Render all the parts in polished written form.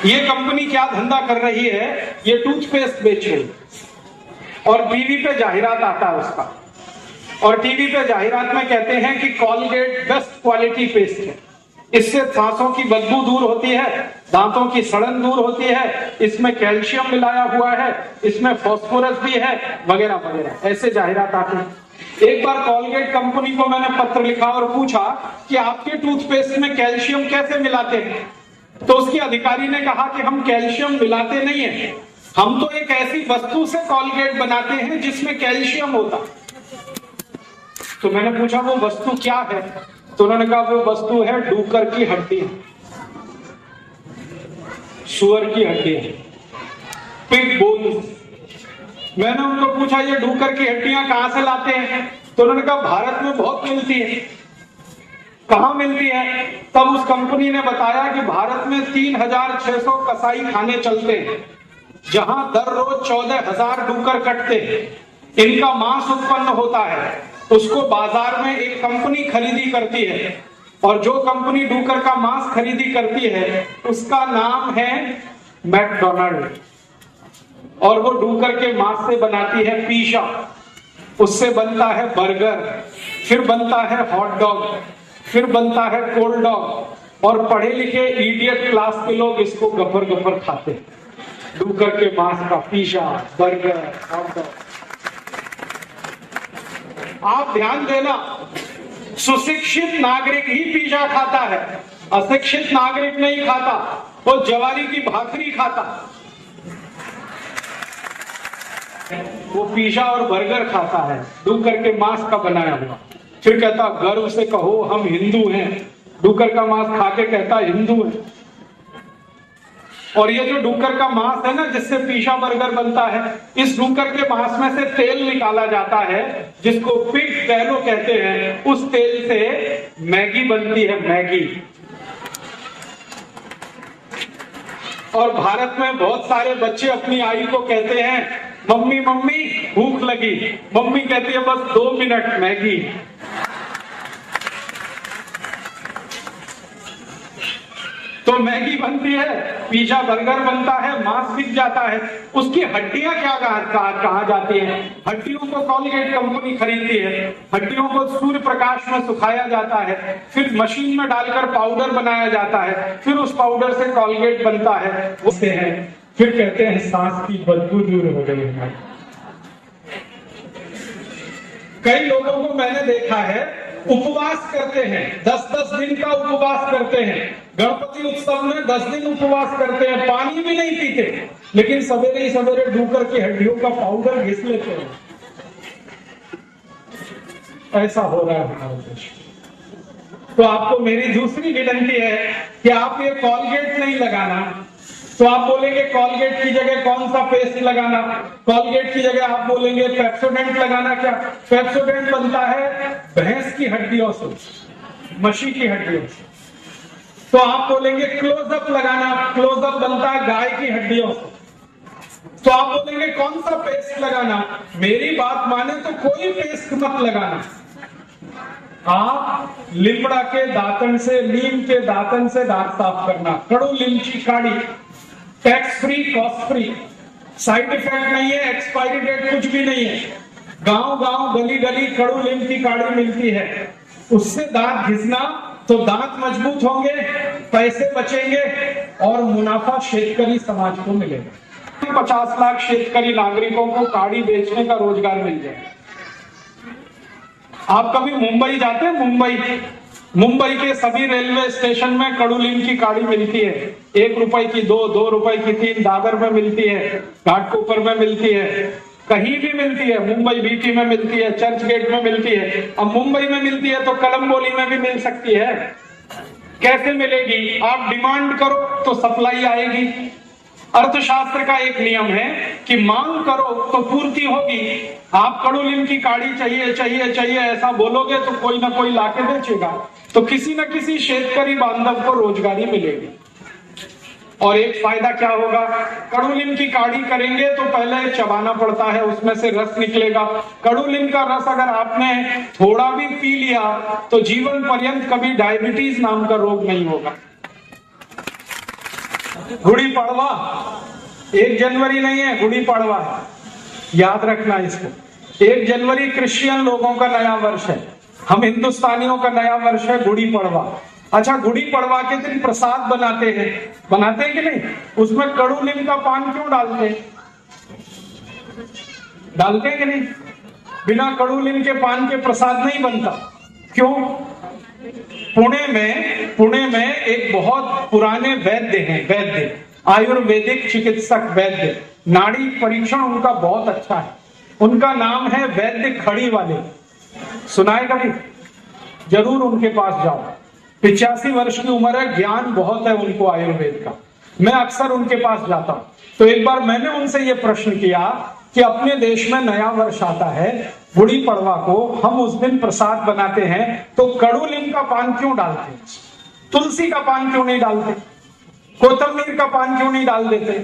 ये कंपनी क्या धंधा कर रही है, ये टूथपेस्ट बेच रही है और टीवी पे जाहिरात आता है उसका, और टीवी पे जाहिरात में कहते हैं कि कॉलगेट बेस्ट क्वालिटी पेस्ट है, इससे सांसों की बदबू दूर होती है, दांतों की सड़न दूर होती है, इसमें कैल्शियम मिलाया हुआ है, इसमें फास्फोरस भी है, वगैरह वगैरह, ऐसे जाहिरात आती है। एक बार कॉलगेट कंपनी को मैंने पत्र लिखा और पूछा कि आपके टूथपेस्ट में कैल्शियम कैसे मिलाते हैं, तो उसके अधिकारी ने कहा कि हम कैल्शियम मिलाते नहीं है, हम तो एक ऐसी वस्तु से कॉलगेट बनाते हैं जिसमें कैल्शियम होता। तो मैंने पूछा वो वस्तु क्या है, तो उन्होंने कहा वो वस्तु है डूकर की हड्डी, सुअर की हड्डी, पिग बोन्स। मैंने उनको पूछा ये डूकर की हड्डियां कहां से लाते हैं, तो उन्होंने कहा भारत में बहुत मिलती है। कहां मिलती है? तब उस कंपनी ने बताया कि भारत में 3600 कसाई खाने चलते हैं जहां दर रोज 14,000 डूकर कटते हैं, इनका मांस उत्पन्न होता है, उसको बाजार में एक कंपनी खरीदी करती है, और जो कंपनी डूकर का मांस खरीदी करती है उसका नाम है मैकडोनाल्ड, और वो डूकर के मांस से बनाती है पिज़्ज़ा, उससे बनता है बर्गर, फिर बनता है हॉट डॉग, फिर बनता है कोल्ड डॉग, और पढ़े लिखे इडियट क्लास के लोग इसको गफर गफर खाते हैं, डूकर के मांस का पिज़्ज़ा, बर्गर, हॉट डॉग। आप ध्यान देना, सुशिक्षित नागरिक ही पिज़्ज़ा खाता है, अशिक्षित नागरिक नहीं खाता, वो ज्वारी की भाकरी खाता, वो पिज़्ज़ा और बर्गर खाता है डूकर के मांस का बनाया हुआ। फिर कहता गर्व से कहो हम हिंदू हैं, डूकर का मांस खा के कहता हिंदू है। और ये जो डूकर का मांस है ना जिससे पिज़्ज़ा बर्गर बनता है, इस डूकर के मांस में से तेल निकाला जाता है जिसको पिग टैलो कहते हैं, उस तेल से मैगी बनती है, मैगी। और भारत में बहुत सारे बच्चे अपनी आई को कहते हैं मम्मी मम्मी भूख लगी, मम्मी कहती है बस 2 मिनट मैगी। तो मैगी बनती है, पिज़्ज़ा बर्गर बनता है, मांस बिक जाता है, उसकी हड्डियां क्या कहाँ जाती हैं? हड्डियों को कॉलगेट कंपनी खरीदती है, हड्डियों को सूर्य प्रकाश में सुखाया जाता है, फिर मशीन में डालकर पाउडर बनाया जाता है, फिर उस पाउडर से कॉलगेट बनता है, उससे है, फिर कहते हैं सांस की बदबू दूर हो गई है। कई लोगों को मैंने देखा है उपवास करते हैं, 10-10 दिन का उपवास करते हैं, गणपति उत्सव में 10 दिन उपवास करते हैं, पानी भी नहीं पीते, लेकिन सवेरे ही सवेरे डूकर की हड्डियों का पाउडर घिस लेते हैं। ऐसा हो रहा है हमारे देश। तो आपको मेरी दूसरी विनती है कि आप ये कॉलगेट नहीं लगाना, तो आप बोलेंगे कॉलगेट की जगह कौन सा पेस्ट लगाना, कॉलगेट की जगह आप बोलेंगे पेप्सोडेंट लगाना। क्या पेप्सोडेंट बनता है भैंस की हड्डियों से, मछली की हड्डियों से। तो आप बोलेंगे क्लोजअप लगाना, क्लोजअप बनता है गाय की हड्डियों से। तो आप बोलेंगे कौन सा पेस्ट लगाना, मेरी बात माने तो कोई पेस्ट मत लगाना, आप लिमड़ा के दातन से, नीम के दातन से दांत साफ करना, कड़ू नीम की काढ़ी, tax free, cost free, side effect नहीं है, एक्सपायरी डेट कुछ भी नहीं है, गांव गांव गली गली कड़ू नीम की काढ़ी मिलती है, उससे दांत घिसना तो दांत मजबूत होंगे, पैसे बचेंगे और मुनाफा शेतकरी समाज को मिलेगा। 50 लाख शेतकरी नागरिकों को काढ़ी बेचने का रोजगार मिल जाए। आप कभी मुंबई जाते हैं? मुंबई के सभी रेलवे स्टेशन में कड़ू नीम की काढ़ी मिलती है, 1 रुपए की 2 रुपए की 3, दादर में मिलती है, घाटकोपर में मिलती है, कहीं भी मिलती है, मुंबई बीटी में मिलती है, चर्च गेट में मिलती है। अब मुंबई में मिलती है तो कलम्बोली में भी मिल सकती है। कैसे मिलेगी? आप डिमांड करो तो सप्लाई आएगी। अर्थशास्त्र का एक नियम है कि मांग करो तो पूर्ति होगी। आप कड़ू नीम की काढ़ी चाहिए चाहिए चाहिए ऐसा बोलोगे तो कोई ना कोई लाके बेचेगा, तो किसी न किसी शेतकरी बांधव को रोजगारी मिलेगी। और एक फायदा क्या होगा, कड़ू नीम की काढ़ी करेंगे तो पहले चबाना पड़ता है, उसमें से रस निकलेगा। कड़ू नीम का रस अगर आपने थोड़ा भी पी लिया तो जीवन पर्यंत कभी डायबिटीज नाम का रोग नहीं होगा। गुड़ी पड़वा 1 जनवरी नहीं है, गुड़ी पड़वा है, याद रखना इसको। 1 जनवरी क्रिश्चियन लोगों का नया वर्ष है, हम हिंदुस्तानियों का नया वर्ष है गुड़ी पड़वा। अच्छा, गुड़ी पड़वा के दिन प्रसाद बनाते हैं कि नहीं? उसमें कड़ू नीम का पान क्यों डालते हैं? डालते हैं कि नहीं? बिना कड़ू नीम के पान के प्रसाद नहीं बनता। क्यों? पुणे में एक बहुत पुराने वैद्य हैं, आयुर्वेदिक चिकित्सक वैद्य, नाड़ी परीक्षण उनका बहुत अच्छा है। उनका नाम है वैद्य खड़ी वाले, सुना है कभी? जरूर उनके पास जाओ। 85 वर्ष की उम्र है, ज्ञान बहुत है उनको आयुर्वेद का। मैं अक्सर उनके पास जाता हूं। तो एक बार मैंने उनसे ये प्रश्न किया कि अपने देश में नया वर्ष आता है, गुड़ी पड़वा को हम उस दिन प्रसाद बनाते हैं, तो कड़ू नीम का पान क्यों डालते? तुलसी का पान क्यों नहीं डालते? कोतंबीर का पान क्यों नहीं डाल देते?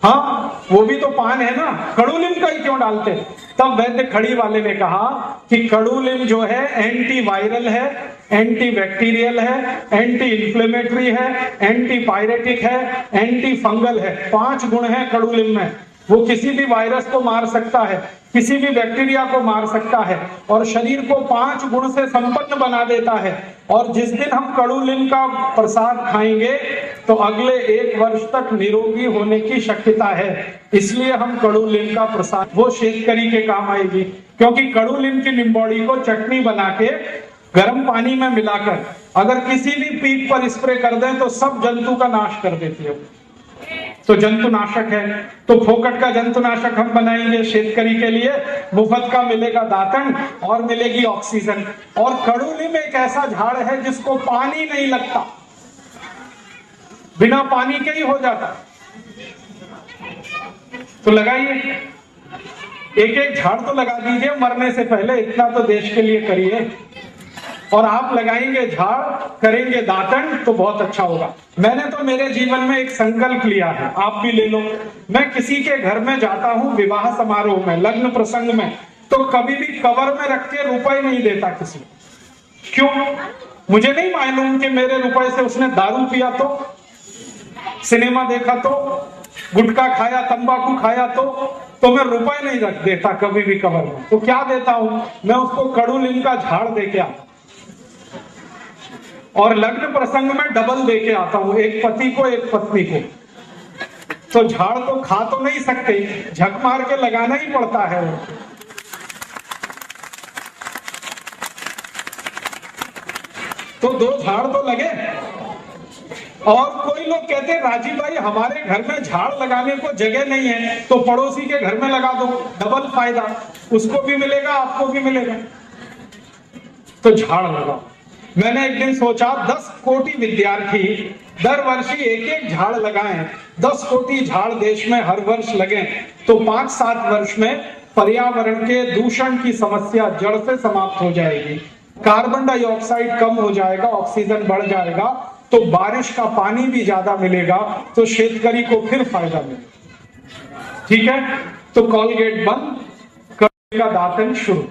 हाँ, वो भी तो पान है ना, कड़ू नीम का ही क्यों डालते? तब वैद्य खड़ी वाले ने कहा कि कड़ू नीम जो है एंटी वायरल है, एंटी बैक्टीरियल है, एंटी इंफ्लेमेटरी है, एंटी पायरेटिक है, एंटी फंगल है। 5 गुण है कड़ू नीम में। वो किसी भी वायरस को मार सकता है, किसी भी बैक्टीरिया को मार सकता है और शरीर को 5 गुण से संपन्न बना देता है। और जिस दिन हम कड़ू नीम का प्रसाद खाएंगे तो अगले 1 वर्ष तक निरोगी होने की शक्यता है। इसलिए हम कड़ू नीम का प्रसाद, वो शेतकरी के काम आएगी, क्योंकि कड़ू नीम की निम्बोड़ी को चटनी बना के गर्म पानी में मिलाकर अगर किसी भी पीक पर स्प्रे कर दें तो सब जंतु का नाश कर देती है। तो जंतुनाशक है, तो फोकट का जंतुनाशक हम बनाएंगे शेतकरी के लिए, मुफ्त का मिलेगा दातन और मिलेगी ऑक्सीजन। और कड़ू नीम एक ऐसा झाड़ है जिसको पानी नहीं लगता, बिना पानी के ही हो जाता। तो लगाइए, एक झाड़ तो लगा दीजिए मरने से पहले, इतना तो देश के लिए करिए। और आप लगाएंगे झाड़, करेंगे दातन, तो बहुत अच्छा होगा। मैंने तो मेरे जीवन में एक संकल्प लिया है, आप भी ले लो। मैं किसी के घर में जाता हूं, विवाह समारोह में, लग्न प्रसंग में, तो कभी भी कवर में रख के रुपए नहीं देता किसी। क्यों? मुझे नहीं मालूम कि मेरे रुपए से उसने दारू पिया तो, सिनेमा देखा तो, गुटखा खाया, तंबाकू खाया तो मैं रुपए नहीं रख देता कभी भी कवर में। तो क्या देता हूं मैं? उसको कड़ू नीम का झाड़ दे के आता, और लग्न प्रसंग में डबल दे के आता हूं, एक पति को एक पत्नी को। तो झाड़ तो खा तो नहीं सकते, झक मार के लगाना ही पड़ता है। तो 2 झाड़ तो लगे। और कोई लोग कहते हैं राजीव भाई हमारे घर में झाड़ लगाने को जगह नहीं है, तो पड़ोसी के घर में लगा दो, डबल फायदा, उसको भी मिलेगा आपको भी मिलेगा। तो झाड़ लगाओ। मैंने एक दिन सोचा 10 कोटि विद्यार्थी दर वर्ष एक झाड़ लगाएं, 10 कोटि झाड़ देश में हर वर्ष लगें, तो 5-7 वर्ष में पर्यावरण के दूषण की समस्या जड़ से समाप्त हो जाएगी। कार्बन डाइऑक्साइड कम हो जाएगा, ऑक्सीजन बढ़ जाएगा, तो बारिश का पानी भी ज्यादा मिलेगा, तो शेतकरी को फिर फायदा मिलेगा। ठीक है, तो कॉलगेट बंद, कड़ू का दातन शुरू।